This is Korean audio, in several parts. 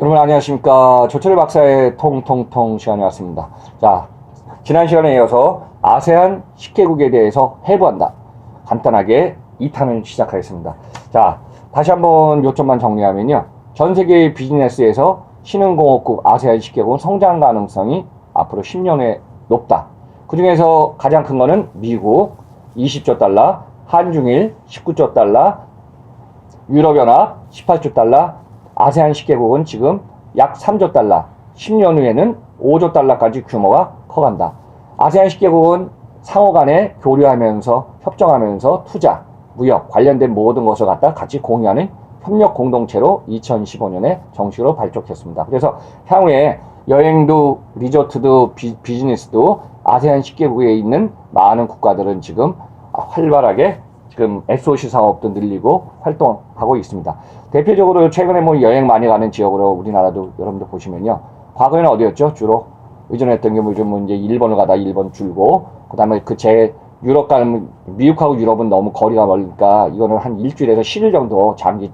여러분 안녕하십니까. 조철 박사의 통통통 시간이 왔습니다. 자, 지난 시간에 이어서 아세안 10개국에 대해서 해부한다. 간단하게 2탄을 시작하겠습니다. 자, 다시 한번 요점만 정리하면요. 전 세계 비즈니스에서 신흥공업국 아세안 10개국은 성장 가능성이 앞으로 10년에 높다. 그 중에서 가장 큰 거는 미국 20조 달러, 한중일 19조 달러, 유럽연합 18조 달러, 아세안 10개국은 지금 약 3조 달러, 10년 후에는 5조 달러까지 규모가 커간다. 아세안 10개국은 상호 간에 교류하면서 협정하면서 투자, 무역, 관련된 모든 것을 갖다 같이 공유하는 협력 공동체로 2015년에 정식으로 발족했습니다. 그래서 향후에 여행도 리조트도 비즈니스도 아세안 10개국에 있는 많은 국가들은 지금 활발하게 지금 SOC 사업도 늘리고 활동하고 있습니다. 대표적으로 최근에 뭐 여행 많이 가는 지역으로 우리나라도 여러분들 보시면요. 과거에는 어디였죠? 주로 의존했던 게 뭐 좀 이제 일본을 가다 일본 줄고, 그 다음에 유럽 가면, 미국하고 유럽은 너무 거리가 멀으니까 이거는 한 일주일에서 10일 정도 장기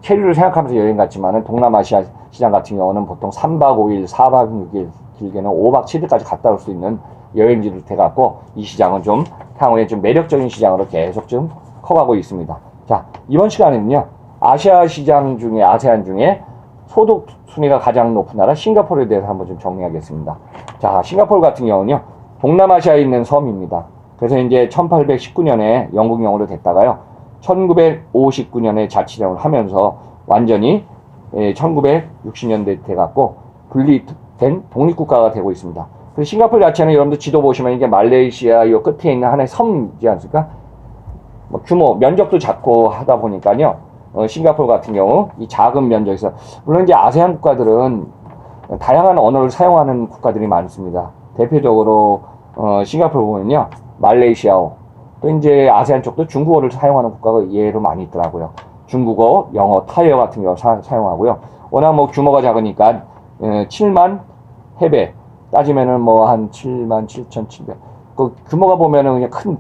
체류를 생각하면서 여행 갔지만은 동남아시아 시장 같은 경우는 보통 3박 5일, 4박 6일, 길게는 5박 7일까지 갔다 올 수 있는 여행지를 돼갖고 이 시장은 좀 향후에 좀 매력적인 시장으로 계속 좀 커가고 있습니다. 자, 이번 시간에는요, 아시아 시장 중에, 아세안 중에 소득 순위가 가장 높은 나라 싱가포르에 대해서 한번 좀 정리하겠습니다. 자, 싱가포르 같은 경우는요, 동남아시아에 있는 섬입니다. 그래서 이제 1819년에 영국령으로 됐다가요, 1959년에 자치령을 하면서 완전히 1960년대 돼갖고 분리된 독립국가가 되고 있습니다. 그래서 싱가포르 자체는 여러분들 지도 보시면 이게 말레이시아 이 끝에 있는 하나의 섬이지 않습니까? 뭐 규모, 면적도 작고 하다 보니까요, 싱가포르 같은 경우 이 작은 면적에서, 물론 이제 아세안 국가들은 다양한 언어를 사용하는 국가들이 많습니다. 대표적으로 싱가포르 보면요, 말레이시아어, 또 이제 아세안 쪽도 중국어를 사용하는 국가가 예로 많이 있더라고요. 중국어, 영어, 타이어 같은 경우 사용하고요. 워낙 뭐 규모가 작으니까 7만 해배 따지면은 뭐 한 7만 7,700. 그 규모가 보면은 그냥 큰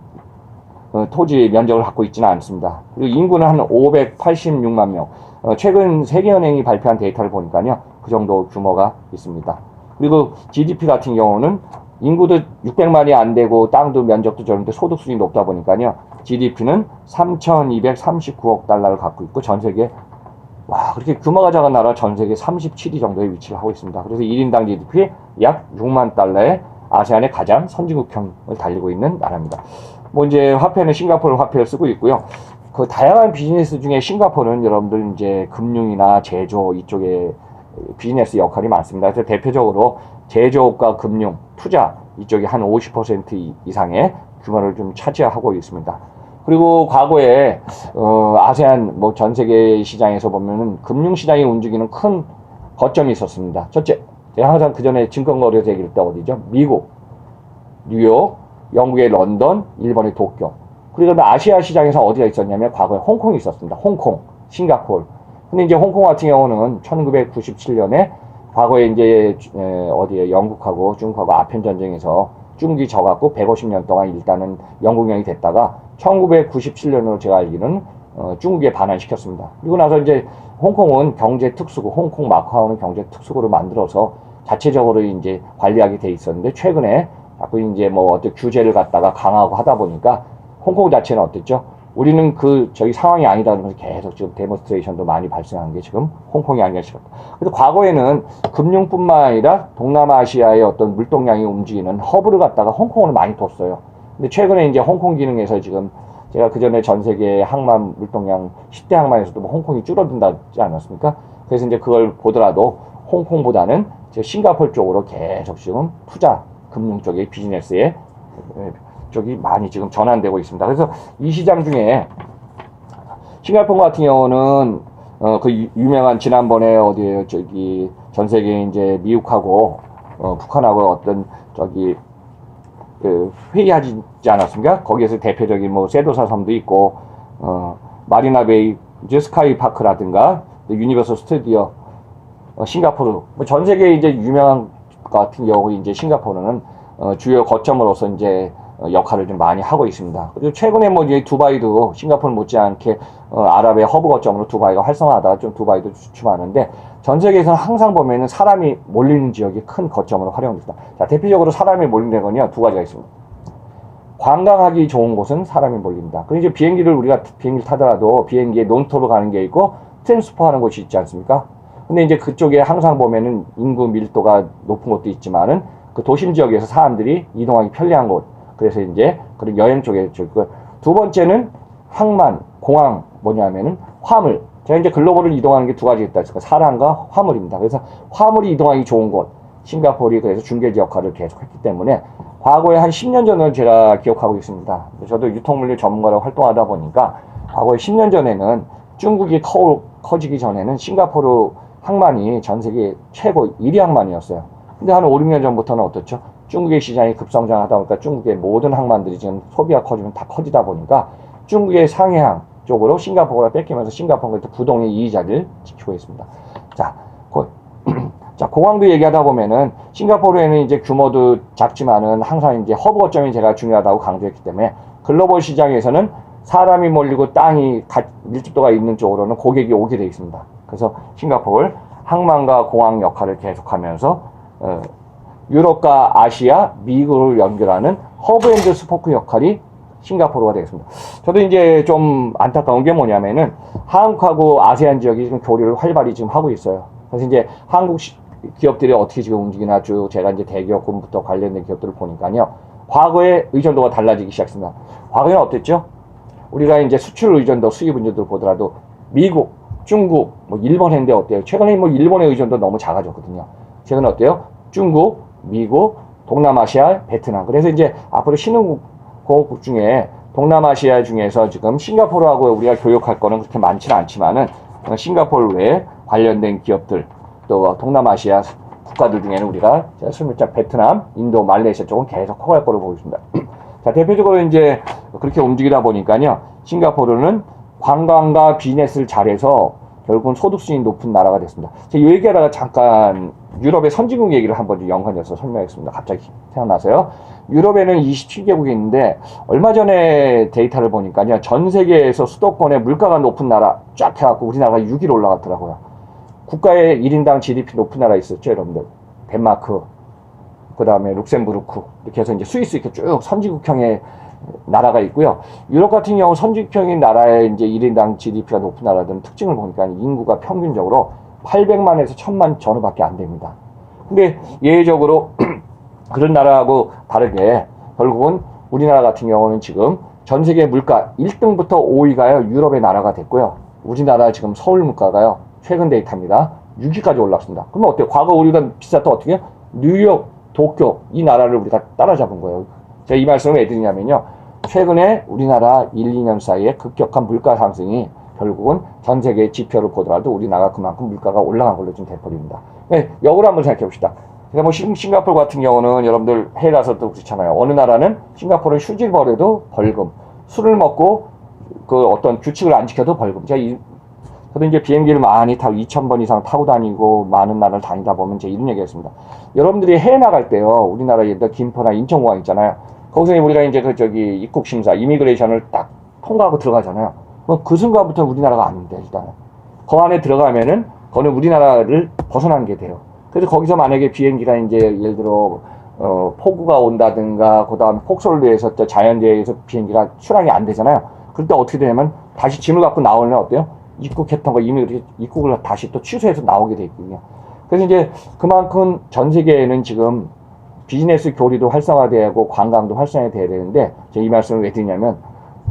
토지 면적을 갖고 있지는 않습니다. 그리고 인구는 한 586만 명. 최근 세계은행이 발표한 데이터를 보니까요, 그 정도 규모가 있습니다. 그리고 GDP 같은 경우는 인구도 600만이 안 되고 땅도 면적도 적은데 소득 수준이 높다 보니까요, GDP는 3,239억 달러를 갖고 있고 전 세계, 와, 그렇게 규모가 작은 나라 전 세계 37위 정도에 위치를 하고 있습니다. 그래서 1인당 GDP 약 6만 달러의 아세안의 가장 선진국형을 달리고 있는 나라입니다. 뭐 이제 화폐는 싱가포르 화폐를 쓰고 있고요. 그 다양한 비즈니스 중에 싱가포르는 여러분들 이제 금융이나 제조 이쪽에 비즈니스 역할이 많습니다. 그래서 대표적으로 제조업과 금융, 투자 이쪽이 한 50% 이상의 규모를 좀 차지하고 있습니다. 그리고 과거에 아세안 뭐 전 세계 시장에서 보면은 금융 시장이 움직이는 큰 거점이 있었습니다. 첫째, 제가 항상 그 전에 증권거래소 얘기를 때 어디죠? 미국, 뉴욕, 영국의 런던, 일본의 도쿄. 그리고 아시아 시장에서 어디가 있었냐면 과거에 홍콩이 있었습니다. 홍콩, 싱가포르. 근데 이제 홍콩 같은 경우는 1997년에 과거에 이제 어디에 영국하고 중국하고 아편 전쟁에서 중국이 져갖고 150년 동안 일단은 영국령이 됐다가 1997년으로 제가 알기로는 중국에 반환시켰습니다. 그리고 나서 이제 홍콩은 경제 특수국, 홍콩 마카오는 경제 특수국으로 만들어서 자체적으로 이제 관리하게 돼 있었는데, 최근에 자꾸 이제 뭐 어떤 규제를 갖다가 강화하고 하다 보니까 홍콩 자체는 어땠죠? 우리는 저희 상황이 아니다 그러면서 계속 지금 데모스트레이션도 많이 발생한 게 지금 홍콩이 아니라 싶었다. 그래서 과거에는 금융뿐만 아니라 동남아시아의 어떤 물동량이 움직이는 허브를 갖다가 홍콩을 많이 뒀어요. 근데 최근에 이제 홍콩 기능에서 지금 제가 그 전에 전 세계 항만 물동량 10대 항만에서도 뭐 홍콩이 줄어든다지 않았습니까? 그래서 이제 그걸 보더라도 홍콩보다는 싱가포르 쪽으로 계속 지금 투자, 금융 쪽의 비즈니스에 쪽이 많이 지금 전환되고 있습니다. 그래서 이 시장 중에 싱가포르 같은 경우는 그 유명한 지난번에 어디에요? 저기 전 세계 이제 미국하고 북한하고 어떤 회의하지 않았습니까? 거기에서 대표적인 뭐 세도사 섬도 있고 마리나베이 이제 스카이 파크라든가 유니버설 스튜디오 싱가포르 뭐 전 세계 이제 유명한 같은 경우 이제 싱가포르는 주요 거점으로서 이제 역할을 좀 많이 하고 있습니다. 그리고 최근에 뭐 이제 두바이도 싱가포르 못지않게 아랍의 허브 거점으로 두바이가 활성화하다가 좀 두바이도 주춤하는데 전 세계에서는 항상 보면은 사람이 몰리는 지역이 큰 거점으로 활용됩니다. 자, 대표적으로 사람이 몰리는 건요 두 가지가 있습니다. 관광하기 좋은 곳은 사람이 몰린다. 그리고 이제 비행기를 우리가 비행기를 타더라도 비행기에 논스톱으로 가는 게 있고 트랜스포 하는 곳이 있지 않습니까? 근데 이제 그쪽에 항상 보면은 인구 밀도가 높은 곳도 있지만은 그 도심 지역에서 사람들이 이동하기 편리한 곳. 그래서 이제 그런 여행 쪽에 두 번째는 항만, 공항 뭐냐면은 화물. 제가 이제 글로벌을 이동하는 게 두 가지 있다. 사람과 화물입니다. 그래서 화물이 이동하기 좋은 곳. 싱가포르이 그래서 중개지 역할을 계속했기 때문에 과거에 한 10년 전을 제가 기억하고 있습니다. 저도 유통물류 전문가로 활동하다 보니까 과거에 10년 전에는 중국이 커지기 전에는 싱가포르 항만이 전 세계 최고 1위 항만이었어요. 근데 한 5, 6년 전부터는 어떻죠? 중국의 시장이 급성장하다 보니까 중국의 모든 항만들이 지금 소비가 커지면 다 커지다 보니까 중국의 상해항 쪽으로 싱가포르가 뺏기면서 싱가포르가 부동의 2위 자리를 지키고 있습니다. 자, 자, 공항도 얘기하다 보면은 싱가포르에는 이제 규모도 작지만은 항상 이제 허브 거점이 제가 중요하다고 강조했기 때문에 글로벌 시장에서는 사람이 몰리고 땅이 밀집도가 있는 쪽으로는 고객이 오게 되어 있습니다. 그래서 싱가포르 항만과 공항 역할을 계속하면서 유럽과 아시아, 미국을 연결하는 허브 앤드 스포크 역할이 싱가포르가 되겠습니다. 저도 이제 좀 안타까운 게 뭐냐면은 한국하고 아세안 지역이 지금 교류를 활발히 지금 하고 있어요. 그래서 이제 한국 기업들이 어떻게 지금 움직이나 쭉 제가 이제 대기업군부터 관련된 기업들을 보니까요. 과거의 의존도가 달라지기 시작했습니다. 과거에는 어땠죠? 우리가 이제 수출 의존도, 수입 의존도를 보더라도 미국, 중국, 뭐 일본 했는데 어때요? 최근에 뭐 일본의 의존도 너무 작아졌거든요. 최근에 어때요? 중국, 미국, 동남아시아, 베트남. 그래서 이제 앞으로 신흥국 중에 동남아시아 중에서 지금 싱가포르하고 우리가 교역할 거는 그렇게 많지는 않지만은 싱가포르 외에 관련된 기업들 또 동남아시아 국가들 중에는 우리가 실물자 베트남, 인도, 말레이시아 쪽은 계속 커갈 거로 보고 있습니다. 자, 대표적으로 이제 그렇게 움직이다 보니까요. 싱가포르는 관광과 비즈니스를 잘해서 결국은 소득수준이 높은 나라가 됐습니다. 제가 이 얘기하다가 잠깐 유럽의 선진국 얘기를 한번 연관해서 설명하겠습니다. 갑자기 생각나서요. 유럽에는 27개국이 있는데 얼마 전에 데이터를 보니까요. 전 세계에서 수도권의 물가가 높은 나라 쫙 해갖고 우리나라가 6위로 올라갔더라고요. 국가의 1인당 GDP 높은 나라 있었죠, 여러분들. 덴마크, 그 다음에 룩셈부르크, 이렇게 해서 이제 스위스 이렇게 쭉 선진국형의 나라가 있고요. 유럽 같은 경우 선진국형인 나라의 이제 1인당 GDP가 높은 나라들은 특징을 보니까 인구가 평균적으로 800만에서 1000만 전후밖에 안 됩니다. 근데 예외적으로 그런 나라하고 다르게 결국은 우리나라 같은 경우는 지금 전 세계 물가 1등부터 5위가요, 유럽의 나라가 됐고요. 우리나라 지금 서울 물가가요, 최근 데이터입니다. 6위까지 올랐습니다. 그러면 어때요? 과거 우리가 비쌌다 어떻게 해요? 뉴욕, 도쿄, 이 나라를 우리가 따라잡은 거예요. 제가 이 말씀을 왜 드리냐면요. 최근에 우리나라 1, 2년 사이에 급격한 물가 상승이 결국은 전 세계 지표를 보더라도 우리나라 그만큼 물가가 올라간 걸로 좀 돼버립니다. 네, 역으로 한번 생각해 봅시다. 그러니까 뭐 싱가포르 같은 경우는 여러분들 해외 가서도 그렇잖아요. 어느 나라는 싱가포르는 휴지를 버려도 벌금, 술을 먹고 그 어떤 규칙을 안 지켜도 벌금. 저도 이제 비행기를 많이 타고 2000번 이상 타고 다니고 많은 나라를 다니다 보면 이제 이런 얘기 했습니다. 여러분들이 해외 나갈 때요. 우리나라 예를 들어 김포나 인천공항 있잖아요. 거기서 우리가 이제 입국심사, 이미그레이션을 딱 통과하고 들어가잖아요. 그 순간부터 우리나라가 아닌데, 일단은. 그 안에 들어가면은, 거는 우리나라를 벗어난 게 돼요. 그래서 거기서 만약에 비행기가 이제, 예를 들어, 폭우가 온다든가, 그 다음에 폭설로 해서 또 자연재해에 의해서 비행기가 출항이 안 되잖아요. 그럴 때 어떻게 되냐면, 다시 짐을 갖고 나오면 어때요? 입국했던 거 입국을 다시 또 취소해서 나오게 돼 있거든요. 그래서 이제 그만큼 전 세계에는 지금 비즈니스 교류도 활성화되고 관광도 활성화돼야 되는데, 제가 이 말씀을 왜 드리냐면,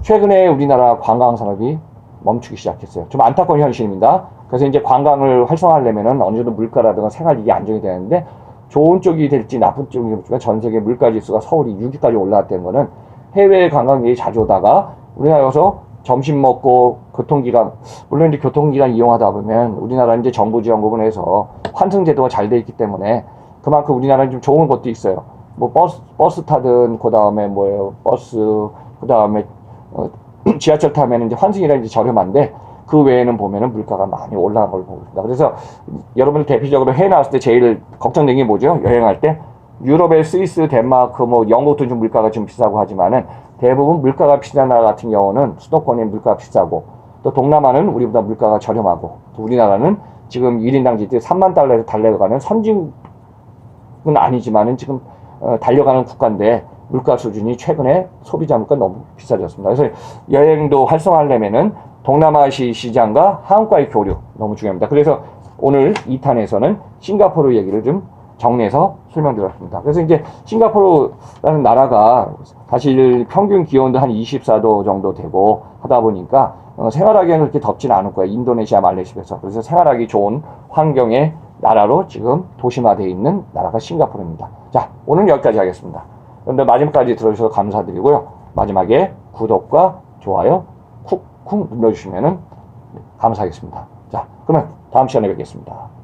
최근에 우리나라 관광 산업이 멈추기 시작했어요. 좀 안타까운 현실입니다. 그래서 이제 관광을 활성화하려면은 어느 정도 물가라든가 생활력이 안정이 되는데, 좋은 쪽이 될지 나쁜 쪽이 될지 전 세계 물가 지수가 서울이 6위까지 올라왔다는 거는 해외 관광객이 자주 오다가 우리나라에 와서 점심 먹고 교통기관, 물론 이제 교통기관 이용하다 보면 우리나라 이제 정부 지원금을 해서 환승 제도가 잘 돼 있기 때문에 그만큼 우리나라는 좀 좋은 것도 있어요. 뭐 버스 타든 그 다음에 버스 그 다음에 지하철 타면 이제 환승이랑 이제 저렴한데 그 외에는 보면은 물가가 많이 올라간 걸 보고 있습니다. 그래서 여러분들 대표적으로 해외 나왔을 때 제일 걱정되는 게 뭐죠? 여행할 때 유럽의 스위스, 덴마크, 뭐 영국도 좀 물가가 좀 비싸고 하지만은 대부분 물가가 비싼 나라 같은 경우는 수도권의 물가가 비싸고 또 동남아는 우리보다 물가가 저렴하고 또 우리나라는 지금 1인당 GDP 3만 달러에서 달려가는 선진은 아니지만은 지금 달려가는 국가인데 물가 수준이 최근에 소비자 물가 너무 비싸졌습니다. 그래서 여행도 활성화하려면은 동남아시 시장과 한국과의 교류 너무 중요합니다. 그래서 오늘 2탄에서는 싱가포르 얘기를 좀 정리해서 설명드렸습니다. 그래서 이제 싱가포르라는 나라가 사실 평균 기온도 한 24도 정도 되고 하다 보니까 생활하기에는 그렇게 덥지는 않을 거예요. 인도네시아, 말레이시아에서. 그래서 생활하기 좋은 환경의 나라로 지금 도심화되어 있는 나라가 싱가포르입니다. 자, 오늘 여기까지 하겠습니다. 그런데 마지막까지 들어주셔서 감사드리고요. 마지막에 구독과 좋아요 쿡쿡 눌러주시면 감사하겠습니다. 자, 그러면 다음 시간에 뵙겠습니다.